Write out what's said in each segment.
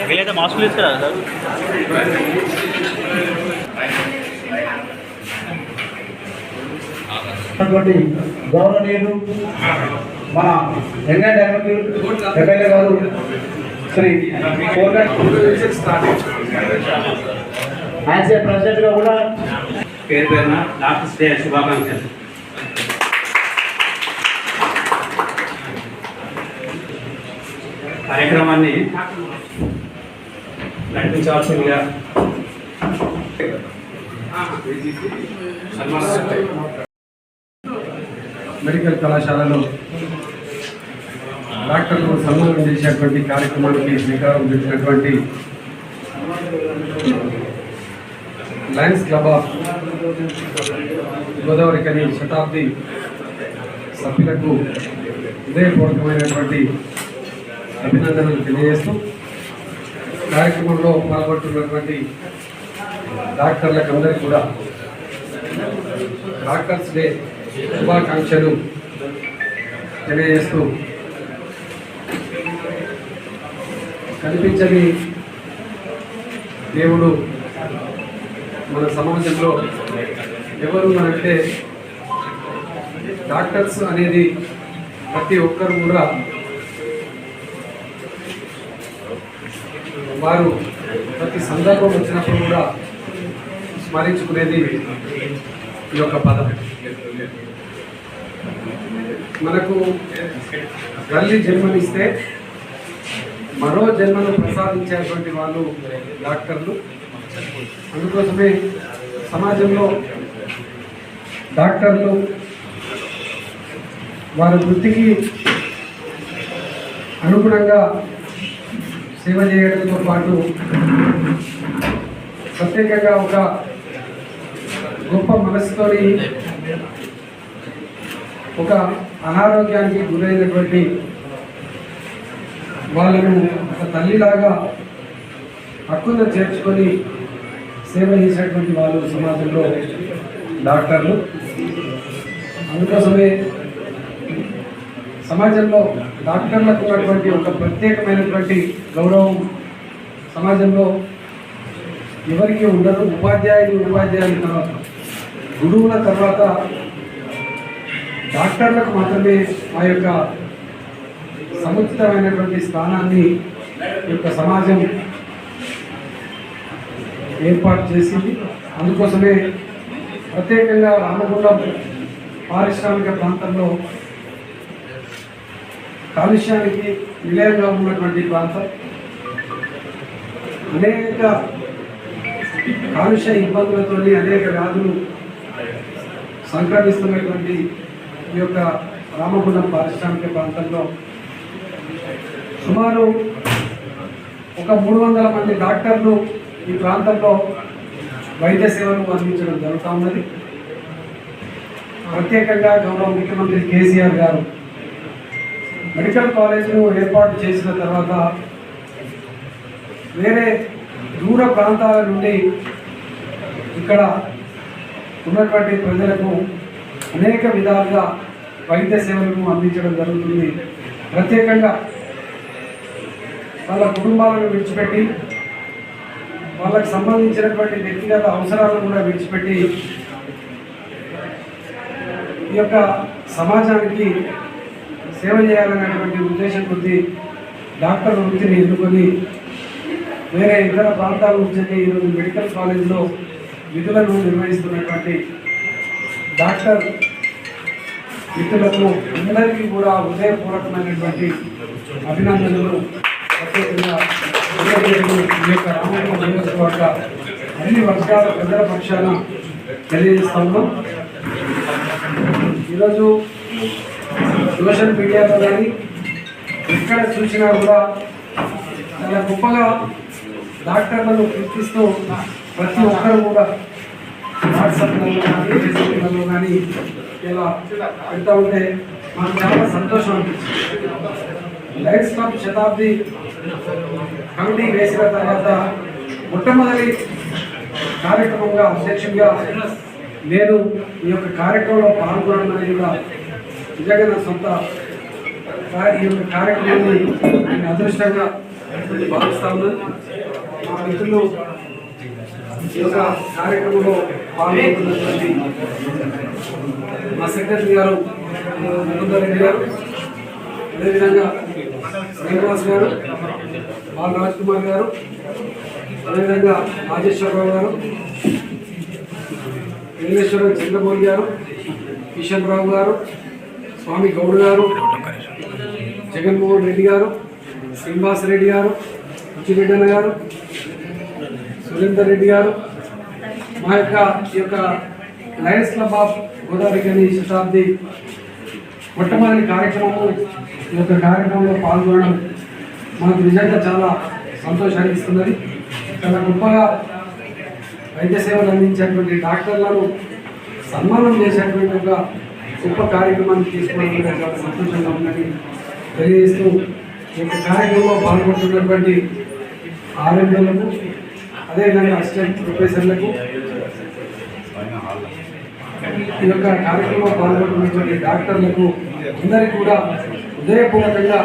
వీలైతే మాస్క్ తీసుకురా సార్. గౌరవనీయులు మన యంగ్ అండ్ ఎమ్మెల్యే గారు శ్రీ యాజ్ ఏ ప్రెసిడెంట్ గా కూడా పేరు పేరున డాక్టర్స్ డే శుభాకాంక్షలు. కార్యక్రమాన్ని నడిపించవలసిందిగా మెడికల్ కళాశాలలో డాక్టర్లు సన్మానం చేసేటువంటి కార్యక్రమానికి శ్రీకారం చుట్టినటువంటి లయన్స్ క్లబ్ ఆఫ్ గోదావరి కని శతాబ్ది సభ్యులకు హృదయపూర్వకమైనటువంటి అభినందనలు తెలియజేస్తూ కార్యక్రమంలో పాల్గొంటున్నటువంటి డాక్టర్లకు అందరికీ కూడా డాక్టర్స్ డే శుభాకాంక్షలు తెలియజేస్తూ కనిపించని దేవుడు మన సమాజంలో ఎవరు అంటే డాక్టర్స్ అనేది ప్రతి ఒక్కరు కూడా వారు ప్రతి సందర్భం వచ్చినప్పుడు కూడా స్మరించుకునేది ఈ యొక్క పదం. మనకు తల్లి జన్మనిస్తే మరో జన్మను ప్రసాదించేటువంటి వాళ్ళు డాక్టర్లు. అందుకోసమే సమాజంలో డాక్టర్లు వారి వృత్తికి అనుగుణంగా సేవ చేయడంతో పాటు ప్రత్యేకంగా ఒక గొప్ప మనసుతోని ఒక అనారోగ్యానికి గురైనటువంటి వాళ్ళను ఒక తల్లిలాగా హక్కును చేర్చుకొని సేవ చేసేటువంటి వాళ్ళు సమాజంలో డాక్టర్లు. అందుకోసమే సమాజంలో డాక్టర్లకు ఉన్నటువంటి ఒక ప్రత్యేకమైనటువంటి గౌరవం సమాజంలో ఎవరికి ఉండదు. ఉపాధ్యాయుల తర్వాత గురువుల తర్వాత డాక్టర్లకు మాత్రమే ఆ యొక్క సముచితమైనటువంటి స్థానాన్ని ఈ యొక్క సమాజం ఏర్పాటు చేసింది. అందుకోసమే ప్రత్యేకంగా రామగుండం పారిశ్రామిక ప్రాంతంలో కాలుష్యానికి నిలయంగా ఉన్నటువంటి ప్రాంతం, అనేక కాలుష్య ఇబ్బందులతో అనేక వ్యాధులు సంక్రమిస్తున్నటువంటి ఈ యొక్క రామగుండం పారిశ్రామిక ప్రాంతంలో సుమారు ఒక 300 మంది డాక్టర్లు ఈ ప్రాంతంలో వైద్య సేవలు అందించడం జరుగుతూ ఉన్నది. ప్రత్యేకంగా గౌరవ ముఖ్యమంత్రి కేసీఆర్ గారు మెడికల్ కాలేజీను ఏర్పాటు చేసిన తర్వాత వేరే దూర ప్రాంతాల నుండి ఇక్కడ ఉన్నటువంటి ప్రజలకు అనేక విధాలుగా వైద్య సేవలను అందించడం జరుగుతుంది. ప్రత్యేకంగా వాళ్ళ కుటుంబాలను విడిచిపెట్టి వాళ్ళకు సంబంధించినటువంటి వ్యక్తిగత అవసరాలను కూడా విడిచిపెట్టి ఈ యొక్క సమాజానికి సేవ చేయాలనేటువంటి ఉద్దేశం కొద్దీ డాక్టర్ వృత్తిని ఎన్నుకొని వేరే ఇతర ప్రాంతాల నుంచి ఈరోజు మెడికల్ కాలేజీలో విధులను నిర్వహిస్తున్నటువంటి డాక్టర్ మిత్రులకు అందరికీ కూడా హృదయపూర్వకమైనటువంటి అభినందనలు ప్రత్యేకంగా ఈ యొక్క రామగుండం నియోజకవర్గ అన్ని వర్గాల ప్రజల పక్షాన తెలియజేస్తా ఉన్నాం. ఈరోజు సోషల్ మీడియాలో కానీ ఎక్కడ చూసినా కూడా చాలా గొప్పగా డాక్టర్లను కీర్తిస్తూ ప్రతి ఒక్కరు కూడా వాట్సాప్లలో కానీ ఫేస్బుక్లలో కానీ ఇలా పెడతా ఉంటే మాకు చాలా సంతోషం అనిపించింది. లయన్స్ క్లబ్ శతాబ్ది కమిటీ వేసిన తర్వాత మొట్టమొదటి కార్యక్రమంగా అధ్యక్షుడిగా నేను ఈ యొక్క కార్యక్రమంలో పాల్గొనడం అనేది కూడా నిజంగా నా సొంత ఈ యొక్క కార్యక్రమాన్ని నేను అదృష్టంగా భావిస్తా ఉన్నాను. మా మిత్రులు ఈ యొక్క కార్యక్రమంలో పాల్గొంటున్నటువంటి మా సెక్రటరీ గారు ముకుందరెడ్డి గారు, అదేవిధంగా శ్రీనివాస్ గారు, రాజ్ కుమార్ గారు, అదేవిధంగా రాజేశ్వరరావు గారు, వెంకటేశ్వర చంద్రమౌళి గారు, కిషన్ రావు గారు, స్వామి గౌడ్ గారు, జగన్మోహన్ రెడ్డి గారు, శ్రీనివాస్ రెడ్డి గారు, ఉచ్చిరెడ్డన్న గారు, సురేందర్ రెడ్డి గారు, మా ఈ యొక్క లయన్స్ క్లబ్ ఆఫ్ గోదావరి గని శతాబ్ది మొట్టమొదటి కార్యక్రమము ఈ యొక్క కార్యక్రమంలో పాల్గొనడం మనకు నిజంగా చాలా సంతోషాన్ని ఇస్తున్నది. చాలా గొప్పగా వైద్య సేవలు అందించేటువంటి డాక్టర్లను సన్మానం చేసేటువంటి ఒక గొప్ప కార్యక్రమాన్ని తీసుకోవడం చాలా సంతోషంగా ఉందని తెలియజేస్తూ ఈ యొక్క కార్యక్రమంలో పాల్గొంటున్నటువంటి ఆర్ఎంలకు, అదేవిధంగా అసిస్టెంట్ ప్రొఫెసర్లకు, ఈ యొక్క కార్యక్రమంలో పాల్గొంటున్నటువంటి డాక్టర్లకు అందరికీ కూడా హృదయపూర్వకంగా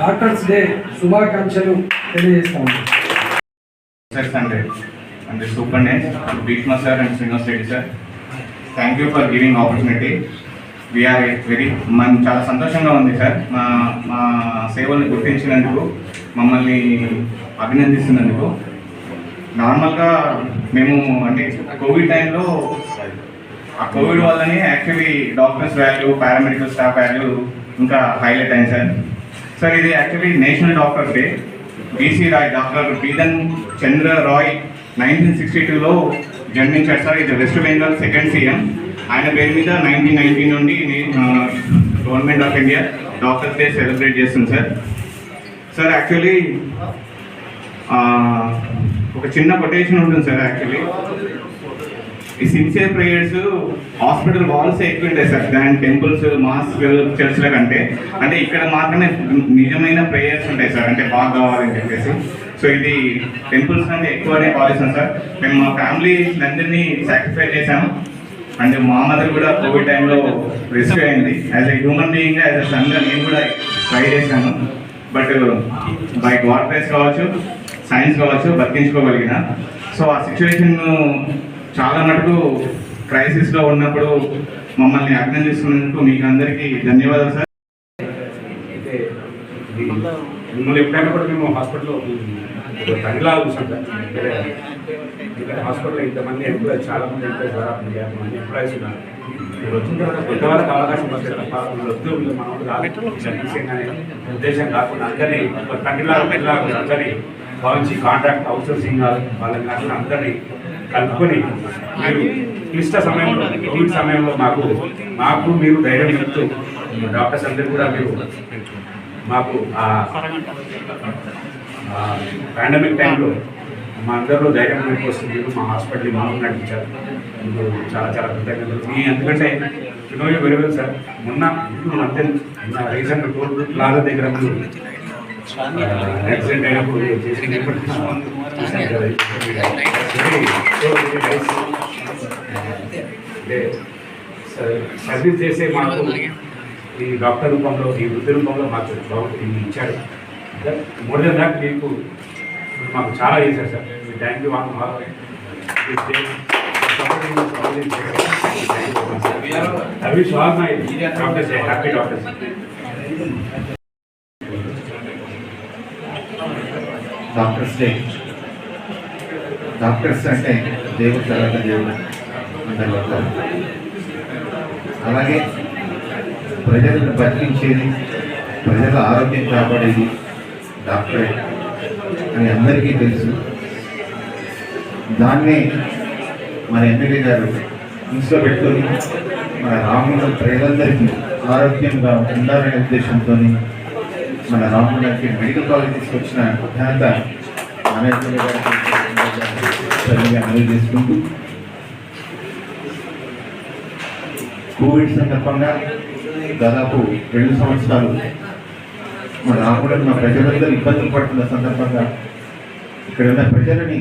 డాక్టర్స్ డే శుభాకాంక్షలు తెలియజేస్తాము. And the superintendent, Bhishma sir and Srinivas Reddy sir, thank you for giving opportunity. We are చాలా సంతోషంగా ఉంది సార్, మా సేవల్ని గుర్తించినందుకు, మమ్మల్ని అభినందిస్తున్నందుకు. నార్మల్గా మేము అంటే కోవిడ్ టైంలో ఆ కోవిడ్ వల్లనే actually doctors value, paramedical staff value ఇంకా హైలైట్ అయింది సార్. సార్ ఇది actually national doctors day. BC Roy, doctor Bidhan Chandra Roy 1962లో జన్మించారు సార్. ఇది వెస్ట్ బెంగాల్ సెకండ్ సీఎం. ఆయన పేరు మీద 1990 నుండి government of India doctors day celebrate చేస్తుంది సార్. సార్ యాక్చువల్లీ ఒక చిన్న కొటేషన్ ఉంటుంది సార్. యాక్చువల్లీ ఈ సిన్సియర్ ప్రేయర్స్ హాస్పిటల్ వాల్స్ ఎక్కువ ఉంటాయి సార్ దాని టెంపుల్స్, మాస్క్, చర్చ్ల కంటే. అంటే ఇక్కడ మాత్రమే నిజమైన ప్రేయర్స్ ఉంటాయి సార్, అంటే బాగా కావాలని చెప్పేసి. సో ఇది టెంపుల్స్ కంటే ఎక్కువనే భావిస్తాం సార్. మేము మా ఫ్యామిలీ అందరినీ సాక్రిఫై చేశాము. అండ్ మా మదర్ కూడా కోవిడ్ టైంలో రెస్క్యూ అయింది. As a human being, as a సన్గా నేను కూడా ట్రై చేశాను. బట్ బై గాడ్ గ్రేస్ కావచ్చు, సైన్స్ కావచ్చు, బతికించుకోగలిగిన. సో ఆ సిచ్యువేషన్ చాలా మటుకు క్రైసిస్లో ఉన్నప్పుడు మమ్మల్ని అభినందిస్తున్నందుకు మీకు అందరికీ ధన్యవాదాలు సార్. అయితే మిమ్మల్ని ఎప్పుడైనా కూడా మేము హాస్పిటల్లో తగిలా చూసాం సార్. ఇక్కడ హాస్పిటల్లో ఇంతమంది ఎంప్లాయీస్, చాలామంది ఎంప్లాయీస్, 50 మంది ఎంప్లాయీస్ ఉన్నారు. మీరు వచ్చిన తర్వాత పెద్దవాళ్ళకి అవకాశం వస్తే తప్ప ఉద్యోగులు మనం రాలేదనే ఉద్దేశం కాకుండా అందరినీ ఒక తండ్రిలాగా పిల్లలాగా అందరినీ భావించి కాంట్రాక్ట్ అవుట్సోర్సింగ్ వాళ్ళని కాకుండా అందరినీ కలుపుకొని మీరు క్లిష్ట సమయంలో, కోవిడ్ సమయంలో మాకు మీరు ధైర్యం చెప్తూ డాక్టర్స్ అందరూ కూడా మీరు మాకు పాండమిక్ టైంలో మా అందరిలో ధైర్యం కోసం మీరు మా హాస్పిటల్ని మామూలు నడిపించారు. మీకు చాలా చాలా కృతజ్ఞతలు. ఎందుకంటే వెరీ వెల్ సార్, మొన్న అంతే రీసెంట్ టోల్ ప్లాజా దగ్గర యాక్సిడెంట్ అయినప్పుడు సర్వీస్ చేసే మాకు ఈ డాక్టర్ రూపంలో, ఈ వృద్ధి రూపంలో మాకు బాగుంటుంది ఇచ్చారు. మోర్ దెన్ దాట్ మీకు మాకు చాలా చేశారు sir. Thank you I wish all my doctors a happy doctors. Doctors day. Doctors అంటే దేవుడు తర్వాత దేవుడు అందరూ అంటారు. అలాగే ప్రజలను బతికించేది, ప్రజల ఆరోగ్యం కాపాడేది డాక్టరే అని అందరికీ తెలుసు. దాన్నే మన ఎమ్మెల్యే గారు దృష్టిలో పెట్టుకొని మన రామగుండం ప్రజలందరికీ ఆరోగ్యంగా ఉండాలనే ఉద్దేశంతో మన రామగుండానికి మెడికల్ కాలేజ్ తీసుకొచ్చిన ఘనత మన ఎమ్మెల్యే గారికి అమలు చేసుకుంటూ, కోవిడ్ సందర్భంగా దాదాపు 2 సంవత్సరాలు మన రామగుండం మా ప్రజలందరూ ఇబ్బందులు పడుతున్న సందర్భంగా ఇక్కడ ఉన్న ప్రజలని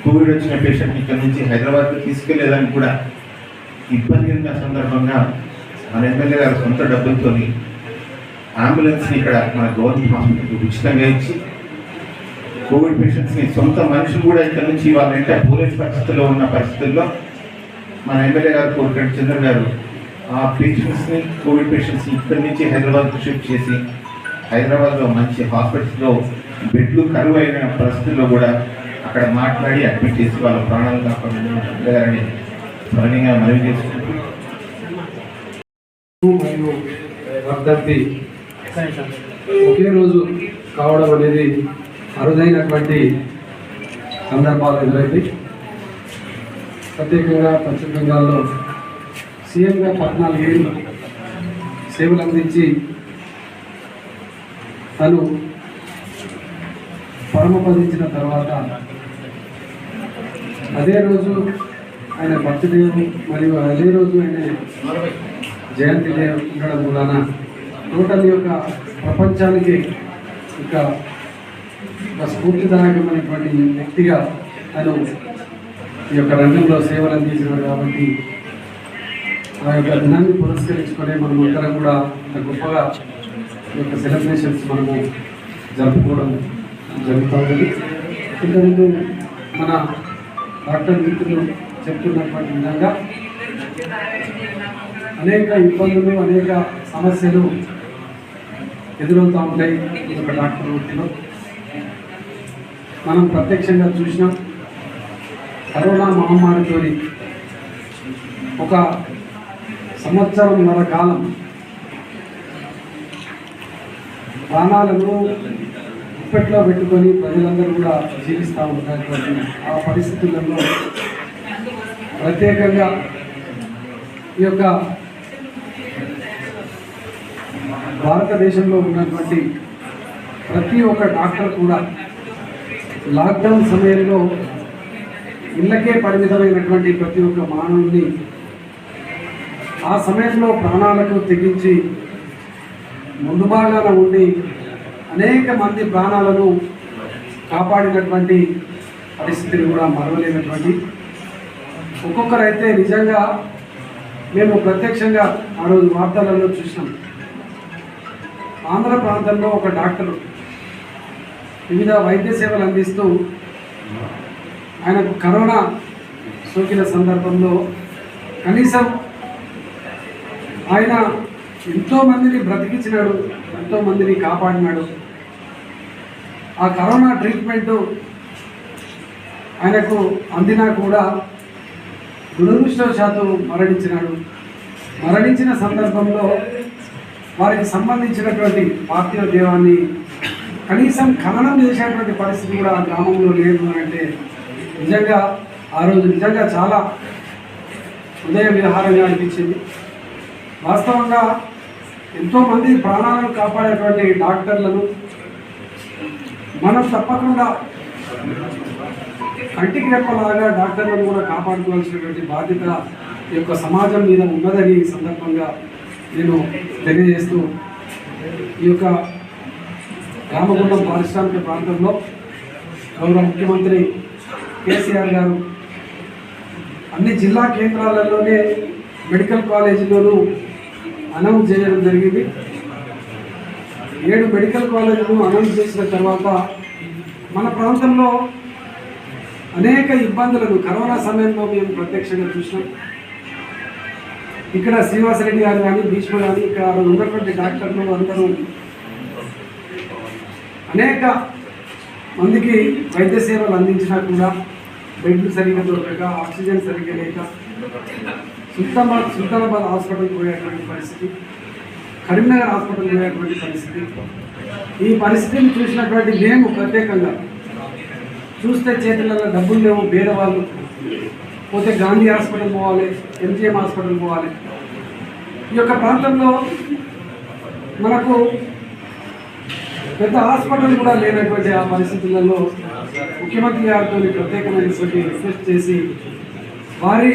కోవిడ్ వచ్చిన పేషెంట్ ఇక్కడ నుంచి హైదరాబాద్కి తీసుకెళ్లేదని కూడా ఇబ్బంది ఉన్న సందర్భంగా మన ఎమ్మెల్యే గారు సొంత డబ్బులతో అంబులెన్స్ని ఇక్కడ మన గవర్నమెంట్ హాస్పిటల్కి ఉచితంగా ఇచ్చి కోవిడ్ పేషెంట్స్ని సొంత మనుషులు కూడా ఇక్కడ నుంచి వాళ్ళ ఇంట పోలీస్ పరిస్థితుల్లో ఉన్న పరిస్థితుల్లో మన ఎమ్మెల్యే గారు కోరికటి చంద్ర గారు ఆ పేషెంట్స్ని కోవిడ్ పేషెంట్స్ని ఇక్కడి నుంచి హైదరాబాద్కు షిఫ్ట్ చేసి హైదరాబాద్లో మంచి హాస్పిటల్స్లో బెడ్లు కరువు అయిన పరిస్థితుల్లో కూడా అక్కడ మాట్లాడి అడ్మిట్ చేసి వాళ్ళ ప్రాణాలు కాపాడాలని స్మరణీయంగా మనవి చేసుకుంటూ మరియు వర్ధంతి ఒకే రోజు కావడం అనేది అరుదైనటువంటి సందర్భాలు ఎదురైంది. ప్రత్యేకంగా పశ్చిమ బెంగాల్లో సీఎంగా 14 ఏళ్ళు సేవలు అందించి తను పరమపదించిన తర్వాత అదే రోజు ఆయన బర్త్డే మరియు అదే రోజు ఆయన జయంతి డే ఉండడం వలన టోటల్ యొక్క ప్రపంచానికి ఒక స్ఫూర్తిదాయకమైనటువంటి వ్యక్తిగా తను ఈ యొక్క రంగంలో సేవలు అందించినాడు. కాబట్టి ఆ యొక్క దినాన్ని పురస్కరించుకొని మనం అందరం కూడా అంత గొప్పగా ఈ యొక్క సెలబ్రేషన్స్ మనము జరుపుకోవడం జరుగుతుంది. ఇంతకుముందు మన డాక్టర్ మిత్రులు చెప్తున్నటువంటి విధంగా అనేక ఇబ్బందులు అనేక సమస్యలు ఎదురవుతూ ఉంటాయి ఈ యొక్క డాక్టర్ వృత్తిలో. మనం ప్రత్యక్షంగా చూసినాం. కరోనా మహమ్మారితో ఒక సంవత్సరంన్నర కాలం ప్రాణాలను గుప్పెట్లో పెట్టుకొని ప్రజలందరూ కూడా జీవిస్తూ ఉన్నటువంటి ఆ పరిస్థితులలో ప్రత్యేకంగా ఈ యొక్క భారతదేశంలో ఉన్నటువంటి ప్రతి ఒక్క డాక్టర్ కూడా లాక్డౌన్ సమయంలో ఇళ్ళకే పరిమితమైనటువంటి ప్రతి ఒక్క మానవుని ఆ సమయంలో ప్రాణాలకు తెగించి ముందు భాగాన ఉండి అనేక మంది ప్రాణాలను కాపాడినటువంటి పరిస్థితిని కూడా మరవలేనటువంటి ఒక్కొక్కరైతే నిజంగా మేము ప్రత్యక్షంగా ఆ రోజు వార్తలలో చూసినాం. ఆంధ్ర ప్రాంతంలో ఒక డాక్టరు వివిధ వైద్య సేవలు అందిస్తూ ఆయనకు కరోనా సోకిన సందర్భంలో కనీసం ఆయన ఎంతోమందిని బ్రతికించినాడు, ఎంతోమందిని కాపాడినాడు. ఆ కరోనా ట్రీట్మెంటు ఆయనకు అందినా కూడా దురదృష్టవశాత్తు మరణించినాడు. మరణించిన సందర్భంలో వారికి సంబంధించినటువంటి పార్థివ దేవాన్ని కనీసం ఖననం చేసేటువంటి పరిస్థితి కూడా ఆ గ్రామంలో లేదు అని అంటే నిజంగా ఆ రోజు నిజంగా చాలా హృదయ విహారంగా అనిపించింది. వాస్తవంగా ఎంతోమంది ప్రాణాలను కాపాడేటువంటి డాక్టర్లను మనం తప్పకుండా కంటికి రెప్పలాగా డాక్టర్లను కూడా కాపాడుకోవాల్సినటువంటి బాధ్యత ఈ యొక్క సమాజం మీద ఉన్నదని ఈ సందర్భంగా నేను తెలియజేస్తూ ఈ యొక్క రామగుండం పారిశ్రామిక ప్రాంతంలో గౌరవ ముఖ్యమంత్రి కేసీఆర్ గారు అన్ని జిల్లా కేంద్రాలలోనే మెడికల్ కాలేజీలోనూ అనౌన్స్ చేయడం జరిగింది. 7 మెడికల్ కాలేజీలు అనౌన్స్ చేసిన తర్వాత మన ప్రాంతంలో అనేక ఇబ్బందులను కరోనా సమయంలో మేము ప్రత్యక్షంగా చూసినాం. ఇక్కడ శ్రీనివాసరెడ్డి గారు కానీ భీష్మ కానీ ఇక్కడ ఉన్నటువంటి డాక్టర్లు అందరూ అనేక మందికి వైద్య సేవలు అందించినా కూడా బెడ్లు సరిగ్గా దొరకక, ఆక్సిజన్ సరిగ్గా లేక సుల్తానాబాద్ హాస్పిటల్కి పోయేటువంటి పరిస్థితి, కరీంనగర్ హాస్పిటల్కి పోయేటువంటి పరిస్థితి. ఈ పరిస్థితిని చూసినటువంటి మేము ప్రత్యేకంగా చూస్తే చేతులలో డబ్బులు లేవు, పేదవాళ్ళు పోతే గాంధీ హాస్పిటల్ పోవాలి, ఎంజిఎం హాస్పిటల్ పోవాలి. ఈ యొక్క ప్రాంతంలో మనకు పెద్ద హాస్పిటల్ కూడా లేనటువంటి ఆ పరిస్థితులలో ముఖ్యమంత్రి గారితో ప్రత్యేకమైనటువంటి రిక్వెస్ట్ చేసి వారి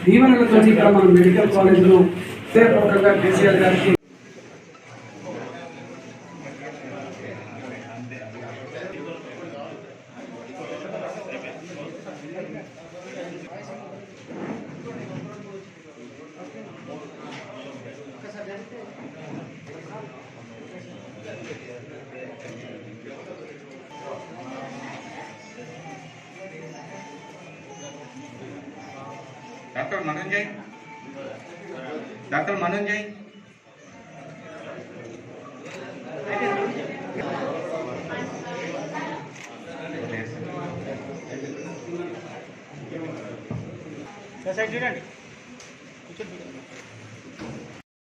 దీవెనలతో ఇక్కడ మనం మెడికల్ కాలేజ్లో హృదయపూర్వకంగా కేసీఆర్ గారికి డాక్టర్ మనంజయ్, డాక్టర్ మనంజయ్. చూడండి.